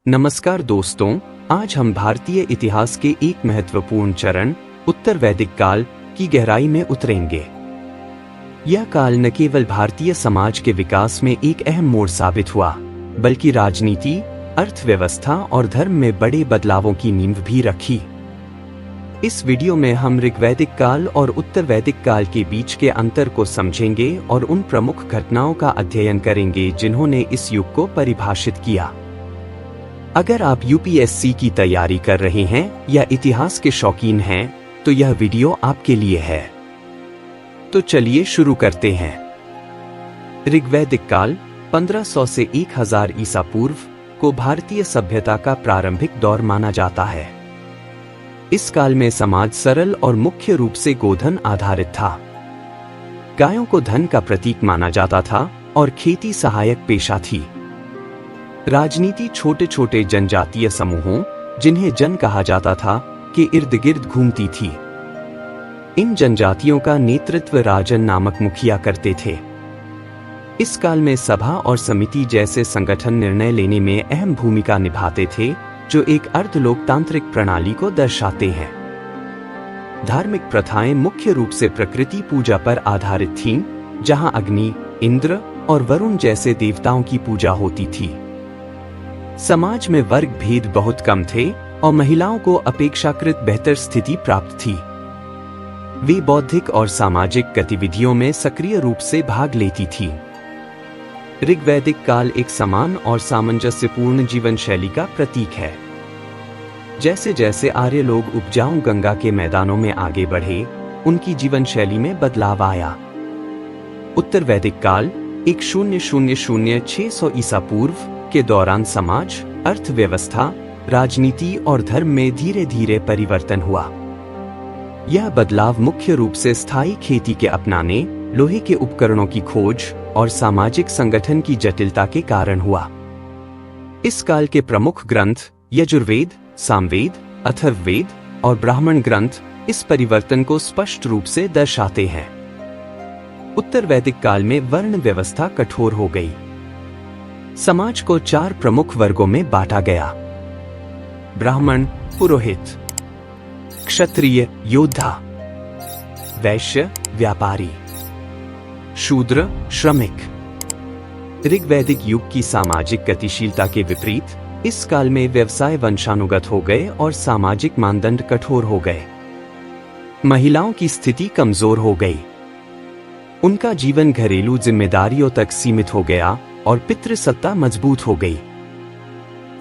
नमस्कार दोस्तों, आज हम भारतीय इतिहास के एक महत्वपूर्ण चरण उत्तर वैदिक काल की गहराई में उतरेंगे। यह काल न केवल भारतीय समाज के विकास में एक अहम मोड़ साबित हुआ, बल्कि राजनीति, अर्थव्यवस्था और धर्म में बड़े बदलावों की नींव भी रखी। इस वीडियो में हम ऋग्वैदिक काल और उत्तर वैदिक काल के बीच के अंतर को समझेंगे और उन प्रमुख घटनाओं का अध्ययन करेंगे जिन्होंने इस युग को परिभाषित किया। अगर आप यूपीएससी की तैयारी कर रहे हैं या इतिहास के शौकीन हैं, तो यह वीडियो आपके लिए है। तो चलिए शुरू करते हैं। ऋग्वैदिक काल 1500 से 1000 ईसा पूर्व को भारतीय सभ्यता का प्रारंभिक दौर माना जाता है। इस काल में समाज सरल और मुख्य रूप से गोधन आधारित था। गायों को धन का प्रतीक माना जाता था और खेती सहायक पेशा थी। राजनीति छोटे छोटे जनजातीय समूहों, जिन्हें जन कहा जाता था, के इर्द गिर्द घूमती थी। इन जनजातियों का नेतृत्व राजन नामक मुखिया करते थे। इस काल में सभा और समिति जैसे संगठन निर्णय लेने में अहम भूमिका निभाते थे, जो एक अर्ध लोकतांत्रिक प्रणाली को दर्शाते हैं। धार्मिक प्रथाएं मुख्य रूप से प्रकृति पूजा पर आधारित थीं, जहां अग्नि, इंद्र और वरुण जैसे देवताओं की पूजा होती थी। समाज में वर्ग भेद बहुत कम थे और महिलाओं को अपेक्षाकृत बेहतर स्थिति प्राप्त थी। वे बौद्धिक और सामाजिक गतिविधियों में सक्रिय रूप से भाग लेती थी। ऋग्वैदिक काल एक समान और सामंजस्यपूर्ण जीवन शैली का प्रतीक है। जैसे जैसे आर्य लोग उपजाऊ गंगा के मैदानों में आगे बढ़े, उनकी जीवन शैली में बदलाव आया। उत्तर वैदिक काल 1000-600 ईसा पूर्व के दौरान समाज, अर्थव्यवस्था, राजनीति और धर्म में धीरे धीरे परिवर्तन हुआ। यह बदलाव मुख्य रूप से स्थायी खेती के अपनाने, लोहे के उपकरणों की खोज और सामाजिक संगठन की जटिलता के कारण हुआ। इस काल के प्रमुख ग्रंथ यजुर्वेद, सामवेद, अथर्ववेद और ब्राह्मण ग्रंथ इस परिवर्तन को स्पष्ट रूप से दर्शाते हैं। उत्तर वैदिक काल में वर्ण व्यवस्था कठोर हो गई। समाज को 4 प्रमुख वर्गों में बांटा गया: ब्राह्मण, पुरोहित, क्षत्रिय, योद्धा, वैश्य, व्यापारी, शूद्र, श्रमिक। ऋग्वैदिक युग की सामाजिक गतिशीलता के विपरीत इस काल में व्यवसाय वंशानुगत हो गए और सामाजिक मानदंड कठोर हो गए। महिलाओं की स्थिति कमजोर हो गई। उनका जीवन घरेलू जिम्मेदारियों तक सीमित हो गया और पितृसत्ता मजबूत हो गई।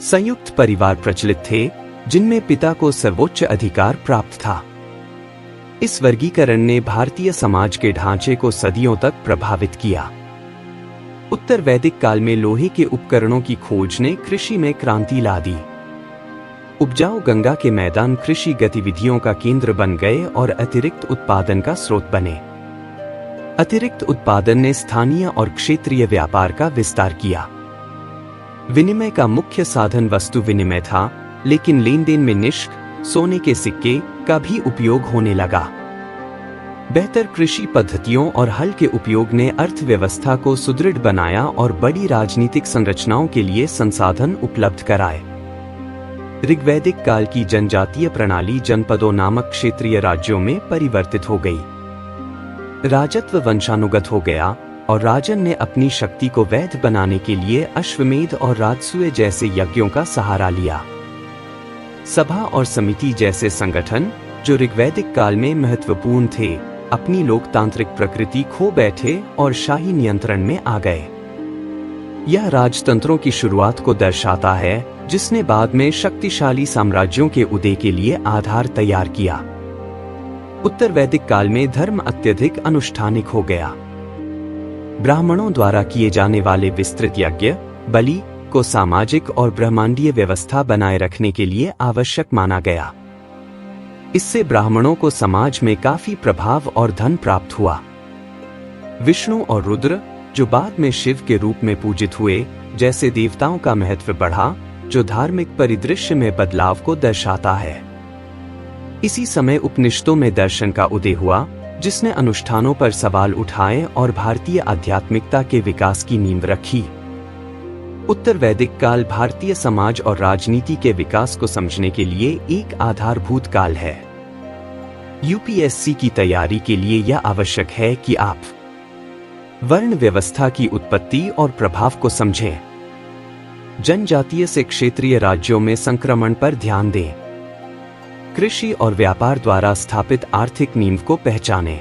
संयुक्त परिवार प्रचलित थे, जिनमें पिता को सर्वोच्च अधिकार प्राप्त था। इस वर्गीकरण ने भारतीय समाज के ढांचे को सदियों तक प्रभावित किया। उत्तर वैदिक काल में लोहे के उपकरणों की खोज ने कृषि में क्रांति ला दी। उपजाऊ गंगा के मैदान कृषि गतिविधियों का केंद्र बन गए और अतिरिक्त उत्पादन का स्रोत बने। अतिरिक्त उत्पादन ने स्थानीय और क्षेत्रीय व्यापार का विस्तार किया। विनिमय का मुख्य साधन वस्तु विनिमय था, लेकिन लेनदेन में निष्क, सोने के सिक्के का भी उपयोग होने लगा। बेहतर कृषि पद्धतियों और हल के उपयोग ने अर्थव्यवस्था को सुदृढ़ बनाया और बड़ी राजनीतिक संरचनाओं के लिए संसाधन उपलब्ध कराए। ऋग्वैदिक काल की जनजातीय प्रणाली जनपदों नामक क्षेत्रीय राज्यों में परिवर्तित हो गई। राजत्व वंशानुगत हो गया और राजन ने अपनी शक्ति को वैध बनाने के लिए अश्वमेध और राजसूय जैसे यज्ञों का सहारा लिया। सभा और समिति जैसे संगठन, जो ऋग्वैदिक काल में महत्वपूर्ण थे, अपनी लोकतांत्रिक प्रकृति खो बैठे और शाही नियंत्रण में आ गए। यह राजतंत्रों की शुरुआत को दर्शाता है, जिसने बाद में शक्तिशाली साम्राज्यों के उदय के लिए आधार तैयार किया। उत्तर वैदिक काल में धर्म अत्यधिक अनुष्ठानिक हो गया। ब्राह्मणों द्वारा किए जाने वाले विस्तृत यज्ञ, बलि को सामाजिक और ब्रह्मांडीय व्यवस्था बनाए रखने के लिए आवश्यक माना गया। इससे ब्राह्मणों को समाज में काफी प्रभाव और धन प्राप्त हुआ। विष्णु और रुद्र, जो बाद में शिव के रूप में पूजित हुए, जैसे देवताओं का महत्व बढ़ा, जो धार्मिक परिदृश्य में बदलाव को दर्शाता है। इसी समय उपनिषदों में दर्शन का उदय हुआ, जिसने अनुष्ठानों पर सवाल उठाए और भारतीय आध्यात्मिकता के विकास की नींव रखी। उत्तर वैदिक काल भारतीय समाज और राजनीति के विकास को समझने के लिए एक आधारभूत काल है। यूपीएससी की तैयारी के लिए यह आवश्यक है कि आप वर्ण व्यवस्था की उत्पत्ति और प्रभाव को समझें, जनजातीय से क्षेत्रीय राज्यों में संक्रमण पर ध्यान दें, कृषि और व्यापार द्वारा स्थापित आर्थिक नींव को पहचानें,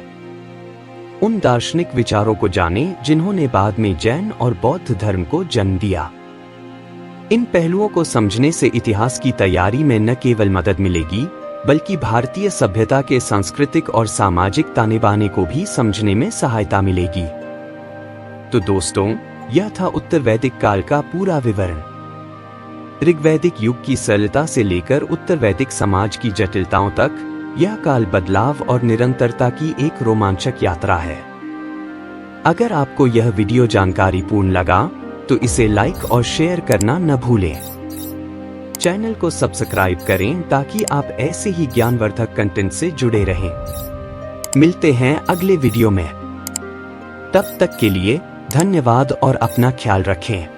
उन दार्शनिक विचारों को जानें जिन्होंने बाद में जैन और बौद्ध धर्म को जन्म दिया। इन पहलुओं को समझने से इतिहास की तैयारी में न केवल मदद मिलेगी, बल्कि भारतीय सभ्यता के सांस्कृतिक और सामाजिक ताने बाने को भी समझने में सहायता मिलेगी। तो दोस्तों, यह था उत्तर वैदिक काल का पूरा विवरण। ऋग्वैदिक युग की सरलता से लेकर उत्तर वैदिक समाज की जटिलताओं तक, यह काल बदलाव और निरंतरता की एक रोमांचक यात्रा है। अगर आपको यह वीडियो जानकारीपूर्ण लगा तो इसे लाइक और शेयर करना न भूलें। चैनल को सब्सक्राइब करें ताकि आप ऐसे ही ज्ञानवर्धक कंटेंट से जुड़े रहें। मिलते हैं अगले वीडियो में। तब तक के लिए धन्यवाद और अपना ख्याल रखें।